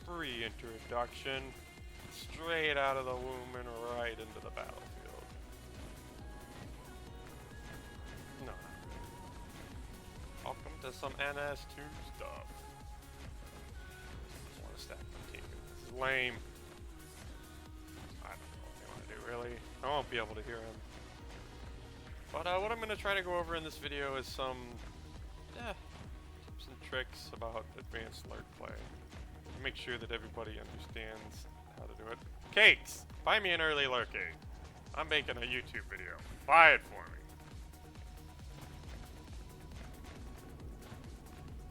free introduction, straight out of the womb and right into the battlefield. No. Welcome to some NS2 stuff. I want to stack my team. This is lame. I don't know what they want to do, really. I won't be able to hear him. But what I'm going to try to go over in this video is some tips and tricks about advanced Lerk play. Make sure that everybody understands how to do it. Cakes! Buy me an early Lerk egg. I'm making a YouTube video. Buy it for me.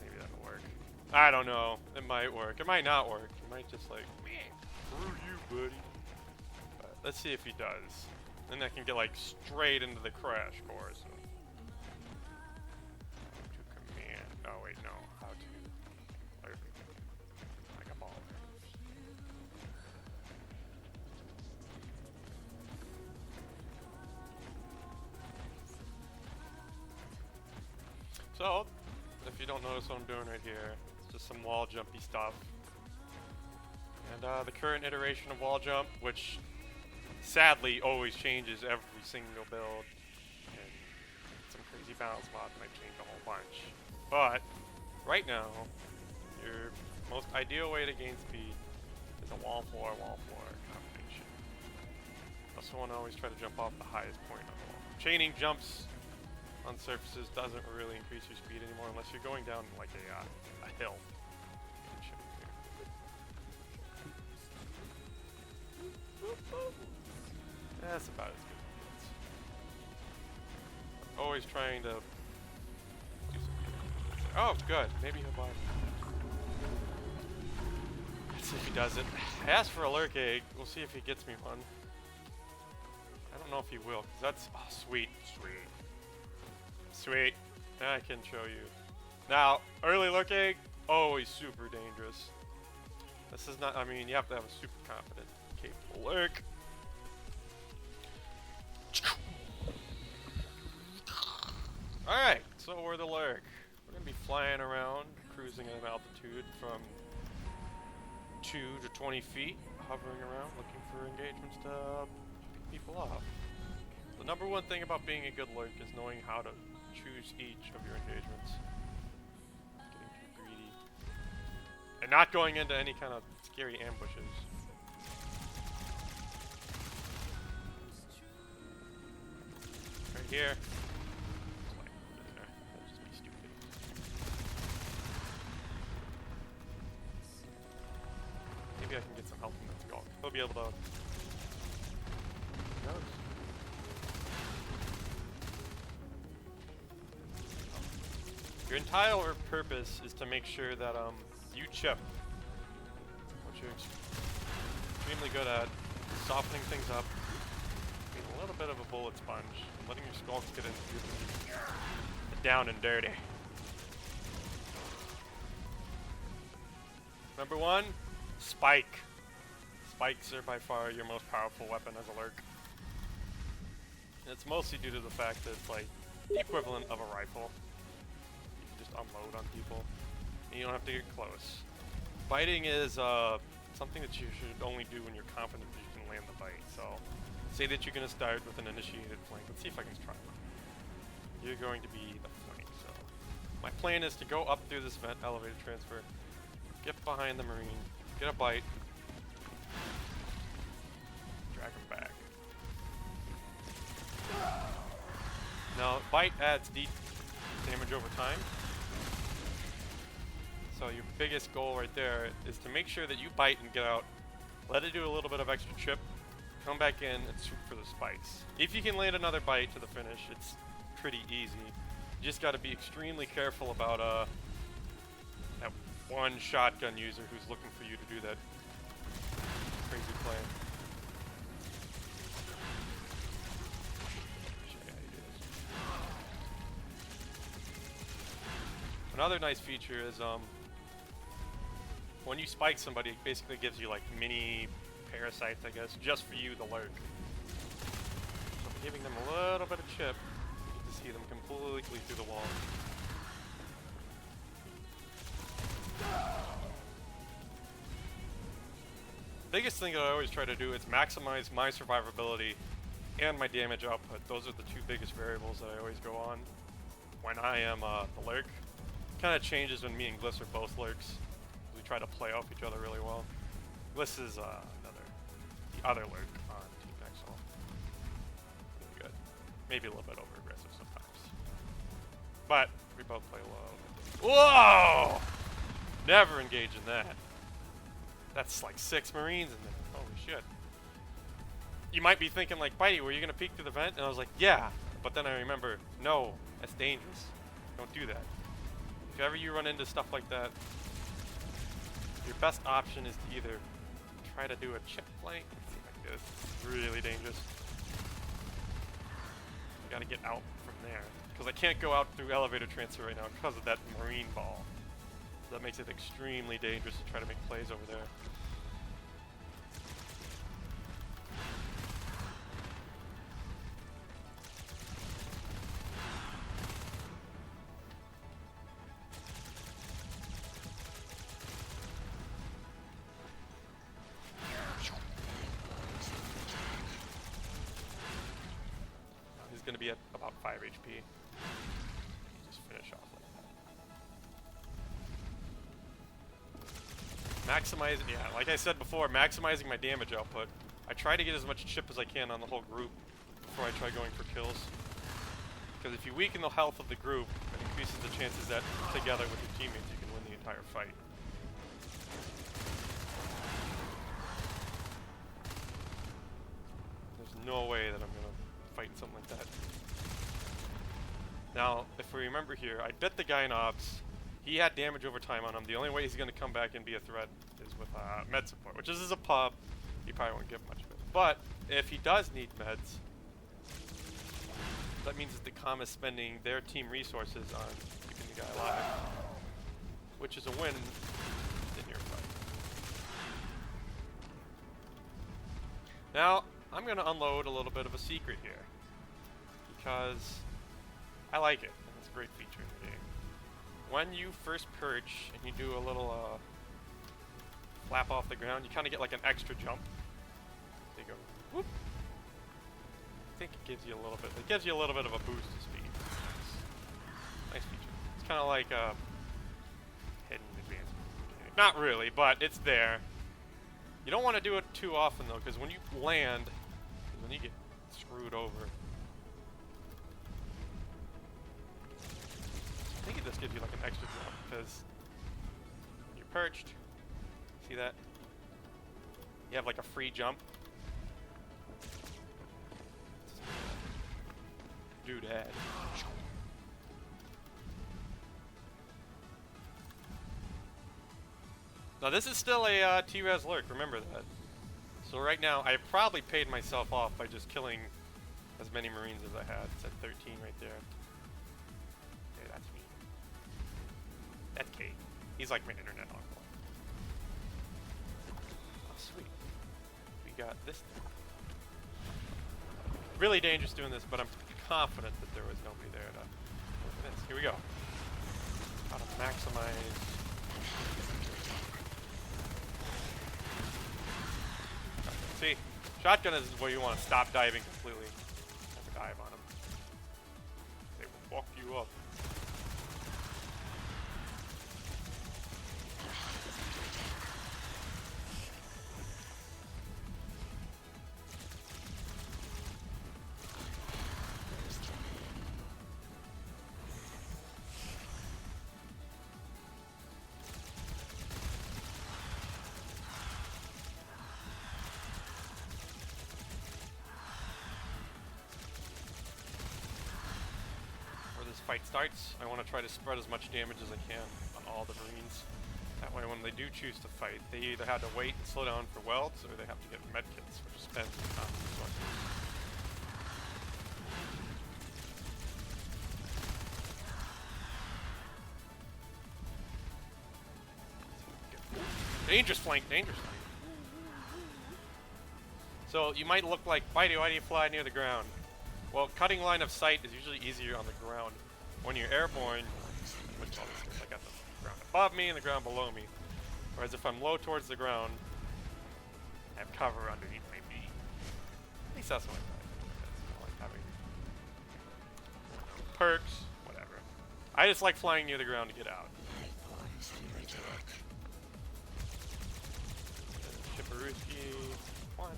Maybe that'll work. I don't know. It might work. It might not work. It might just like, man, screw you, buddy. But let's see if he does. Then I can get like straight into the crash course. How to command. Oh wait, no. How to. Like a ball. So, if you don't notice what I'm doing right here, it's just some wall jumpy stuff. And the current iteration of wall jump, which sadly always changes every single build, and some crazy balance mod might change a whole bunch. But right now, your most ideal way to gain speed is a wall floor combination. You also want to always try to jump off the highest point on the wall. Chaining jumps on surfaces doesn't really increase your speed anymore unless you're going down like a hill. That's about as good as it gets. Always trying to do something. Oh, good. Maybe he'll buy me. Let's see if he does it. I asked for a Lerk egg. We'll see if he gets me one. I don't know if he will, because that's... Oh, sweet. Sweet. Now I can show you. Now, early Lerk egg, always super dangerous. This is not... I mean, you have to have a super confident, capable Lerk. Alright, so we're the Lerk. We're going to be flying around, cruising at an altitude from 2 to 20 feet, hovering around, looking for engagements to pick people off. The number one thing about being a good Lerk is knowing how to choose each of your engagements. Getting too greedy. And not going into any kind of scary ambushes. Right here. That'd just be stupid. Maybe I can get some help from that skull. He'll be able to. Who knows? Your entire purpose is to make sure that you chip. What you're extremely good at, softening things up, being a little bit of a bullet sponge, and letting your skulls get into down and dirty. Number one, spike. Spikes are by far your most powerful weapon as a Lerk. And it's mostly due to the fact that it's like the equivalent of a rifle. Unload on people, and you don't have to get close. Biting is something that you should only do when you're confident that you can land the bite. So, say that you're going to start with an initiated flank. Let's see if I can try one. You're going to be the flank. So, my plan is to go up through this vent, elevator transfer, get behind the Marine, get a bite, drag him back. Now, bite adds deep damage over time. So your biggest goal right there is to make sure that you bite and get out, let it do a little bit of extra chip, come back in and shoot for the spikes. If you can land another bite to the finish, it's pretty easy. You just got to be extremely careful about that one shotgun user who's looking for you to do that crazy play. Another nice feature is when you spike somebody, it basically gives you like mini parasites, I guess, just for you, the Lerk. So by giving them a little bit of chip, you get to see them completely through the wall. Biggest thing that I always try to do is maximize my survivability and my damage output. Those are the two biggest variables that I always go on when I am the Lerk. Kind of changes when me and Gliss are both Lerks. We try to play off each other really well. Gliss is the other Lerk on Team Nxzl. Really good. Maybe a little bit over aggressive sometimes. But we both play low. Whoa! Never engage in that. That's like 6 Marines in there. Holy shit. You might be thinking like, Bitey, were you going to peek through the vent? And I was like, yeah. But then I remember, no, that's dangerous. Don't do that. If ever you run into stuff like that, your best option is to either try to do a chip flank. See like this. It's really dangerous. You got to get out from there. Because I can't go out through elevator transfer right now because of that Marine ball. That makes it extremely dangerous to try to make plays over there. He's going to be at about 5 HP. Just finish off like that. Maximize, yeah, like I said before, maximizing my damage output. I try to get as much chip as I can on the whole group before I try going for kills. Because if you weaken the health of the group, it increases the chances that together with your teammates you can win the entire fight. There's no way that I'm going to fight something like that. Now, if we remember here, I bit the guy in Ops. He had damage over time on him. The only way he's going to come back and be a threat is with med support, which is a pub. He probably won't give much of it. But if he does need meds, that means that the comm is spending their team resources on keeping the guy alive, which is a win in your fight. Now, I'm going to unload a little bit of a secret here, because I like it, and it's a great feature in the game. When you first perch and you do a little flap off the ground, you kind of get like an extra jump. They go whoop. I think it gives you a little bit. It gives you a little bit of a boost to speed. Nice feature. It's kind of like a hidden advancement. Not really, but it's there. You don't want to do it too often though, because when you land, when you get screwed over. I think it just gives you like an extra jump because you're perched. See that? You have like a free jump. Doodad. Now this is still a T-Res Lerk, remember that. So right now I probably paid myself off by just killing as many Marines as I had. It's at 13 right there. Okay, that's me. That's Kate. He's like my internet uncle. Oh, sweet. We got this thing. Really dangerous doing this, but I'm confident that there was nobody there to look at this. Here we go. How to maximize. See, shotgun is where you want to stop diving completely. Never dive on them. They will walk you up. Fight starts, I want to try to spread as much damage as I can on all the Marines. That way when they do choose to fight, they either have to wait and slow down for welds, or they have to get medkits, which spends time resources. Dangerous flank, dangerous flank. So you might look like, Bitey, why do you fly near the ground? Well, cutting line of sight is usually easier on the ground. When you're airborne, I got the ground above me and the ground below me. Whereas if I'm low towards the ground, have cover underneath my B. At least that's what I thought. That's like having perks, whatever. I just like flying near the ground to get out. Chipperuski, one.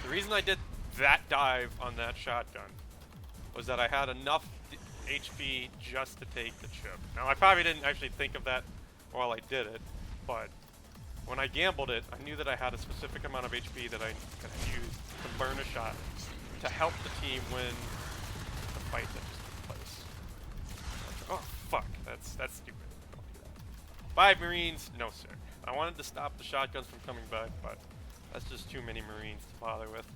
The reason I did that dive on that shotgun was that I had enough HP just to take the chip. Now, I probably didn't actually think of that while I did it, but when I gambled it, I knew that I had a specific amount of HP that I could use to burn a shot to help the team win the fight that just took place. Oh, fuck. That's stupid. Don't do that. 5 Marines? No, sir. I wanted to stop the shotguns from coming back, but that's just too many Marines to bother with.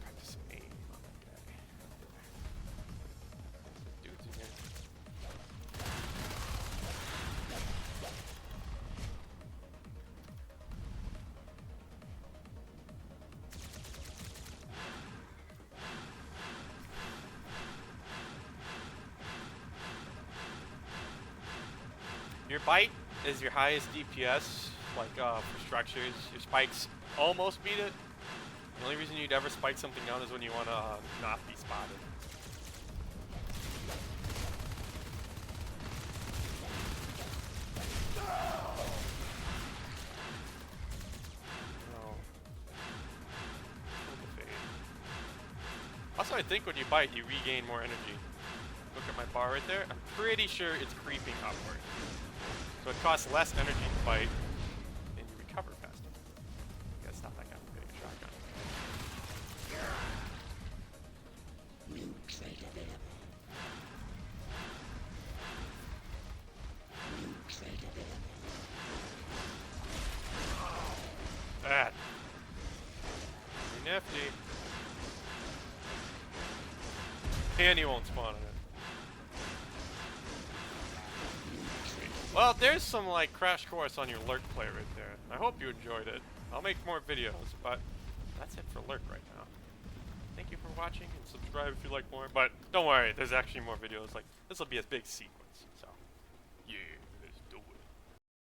Practice aim on that guy. Dude's in here. Your bite is your highest DPS, like for structures. Your spikes almost beat it. The only reason you'd ever spike something down is when you want to not be spotted. No. Also, I think when you bite, you regain more energy. Look at my bar right there. I'm pretty sure it's creeping upward. So it costs less energy to bite, and you recover faster. Yeah, it's not that guy getting a shotgun. That. Pretty nifty. And he won't spawn in it. Well, there's some like crash course on your Lerk play right there. I hope you enjoyed it. I'll make more videos, but that's it for Lerk right now. Thank you for watching and subscribe if you like more. But don't worry, there's actually more videos. Like this will be a big sequence.